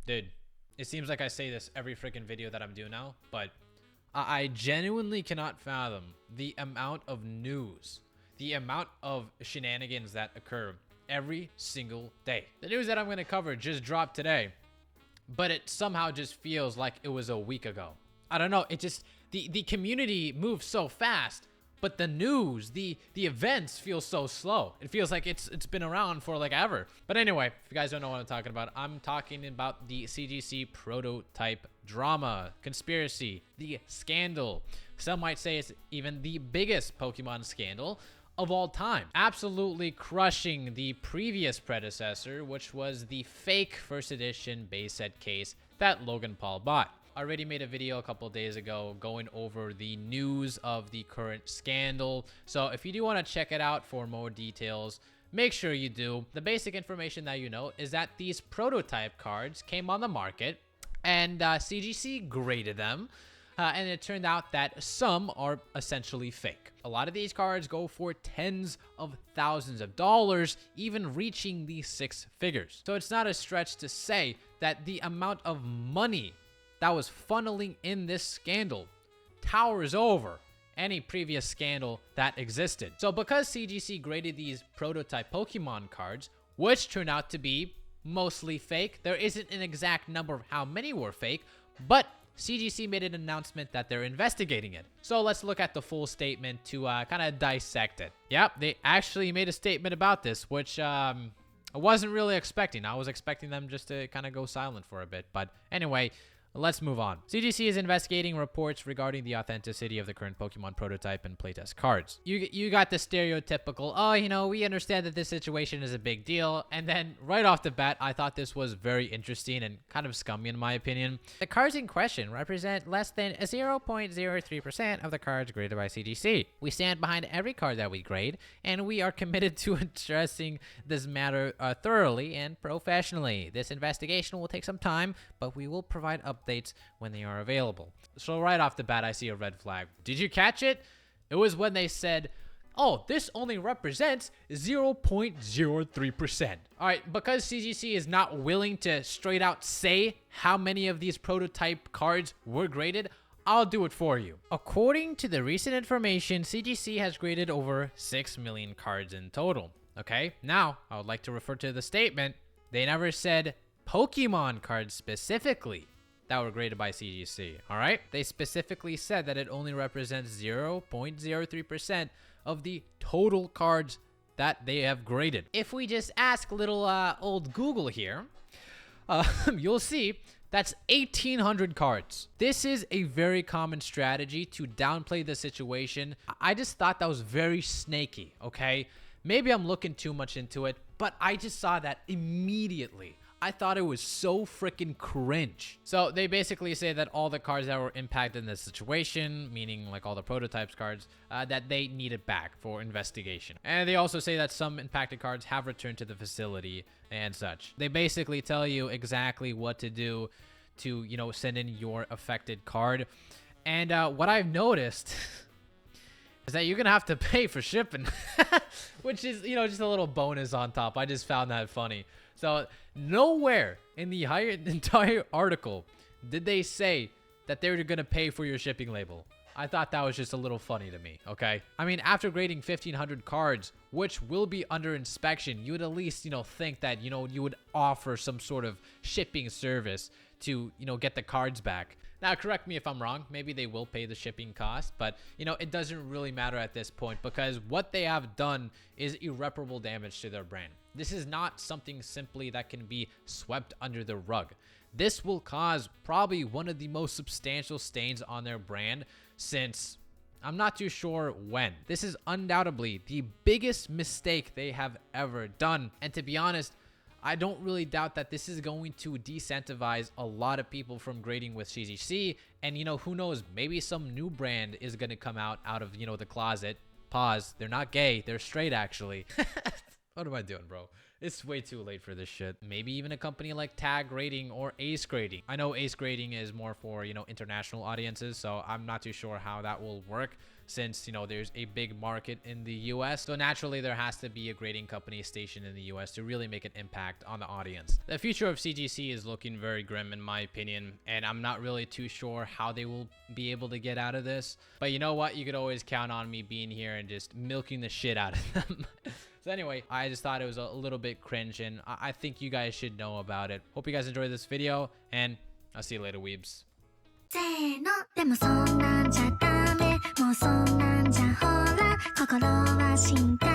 Dude, it seems like I say this every freaking video that I'm doing now, but I genuinely cannot fathom the amount of news, the amount of shenanigans that occur every single day. The news that I'm going to cover just dropped today, but it somehow just feels like it was a week ago. I don't know. It just, the community moves so fast, but the news, the events feel so slow. It feels like it's been around for like ever. But anyway, if you guys don't know what I'm talking about, I'm talking about the CGC prototype drama, conspiracy, the scandal. Some might say it's even the biggest Pokemon scandal of all time. Absolutely crushing the previous predecessor, which was the fake first edition base set case that Logan Paul bought. I already made a video a couple days ago going over the news of the current scandal. So if you do want to check it out for more details, make sure you do. The basic information that you know is that these prototype cards came on the market and CGC graded them. And it turned out that some are essentially fake. A lot of these cards go for tens of thousands of dollars, even reaching the six figures. So it's not a stretch to say that the amount of money that was funneling in this scandal towers over any previous scandal that existed. So because CGC graded these prototype Pokemon cards, which turned out to be mostly fake, there isn't an exact number of how many were fake, but CGC made an announcement that they're investigating it. So let's look at the full statement to kind of dissect it. Yep, they actually made a statement about this, which I wasn't really expecting. I was expecting them just to kind of go silent for a bit. But anyway, let's move on. CGC is investigating reports regarding the authenticity of the current Pokemon prototype and playtest cards. You got the stereotypical, oh, you know, we understand that this situation is a big deal. And then right off the bat, I thought this was very interesting and kind of scummy in my opinion. The cards in question represent less than 0.03% of the cards graded by CGC. We stand behind every card that we grade, and we are committed to addressing this matter thoroughly and professionally. This investigation will take some time, but we will provide updates when they are available. So right off the bat, I see a red flag. Did you catch it? It was when they said, oh, this only represents 0.03%. All right, because CGC is not willing to straight out say how many of these prototype cards were graded, I'll do it for you. According to the recent information, CGC has graded over 6 million cards in total. Okay, now I would like to refer to the statement. They never said Pokemon cards specifically that were graded by CGC, all right? They specifically said that it only represents 0.03% of the total cards that they have graded. If we just ask little old Google here, you'll see that's 1,800 cards. This is a very common strategy to downplay the situation. I just thought that was very snaky, okay? Maybe I'm looking too much into it, but I just saw that immediately. I thought it was so freaking cringe. So they basically say that all the cards that were impacted in this situation, meaning like all the prototypes cards, that they need it back for investigation. And they also say that some impacted cards have returned to the facility and such. They basically tell you exactly what to do to, you know, send in your affected card. And what I've noticed is that you're gonna have to pay for shipping, which is, you know, just a little bonus on top. I just found that funny. So nowhere in the entire article did they say that they were going to pay for your shipping label. I thought that was just a little funny to me, okay? I mean, after grading 1,500 cards, which will be under inspection, you would at least, you know, think that, you know, you would offer some sort of shipping service to, you know, get the cards back. Now, correct me if I'm wrong. Maybe they will pay the shipping cost, but, you know, it doesn't really matter at this point because what they have done is irreparable damage to their brand. This is not something simply that can be swept under the rug. This will cause probably one of the most substantial stains on their brand since I'm not too sure when. This is undoubtedly the biggest mistake they have ever done. And to be honest, I don't really doubt that this is going to disincentivize a lot of people from grading with CGC. And, you know, who knows, maybe some new brand is going to come out of, you know, the closet. Pause. They're not gay. They're straight, actually. What am I doing, bro? It's way too late for this shit. Maybe even a company like Tag Rating or Ace Grading. I know Ace Grading is more for, you know, international audiences, so I'm not too sure how that will work since, you know, there's a big market in the US. So naturally, there has to be a grading company stationed in the US to really make an impact on the audience. The future of CGC is looking very grim in my opinion, and I'm not really too sure how they will be able to get out of this. But you know what? You could always count on me being here and just milking the shit out of them. So anyway, I just thought it was a little bit cringe, and I think you guys should know about it. Hope you guys enjoyed this video, and I'll see you later, weebs. せーのでもそんなんじゃダメもうそんなんじゃほら心は死んで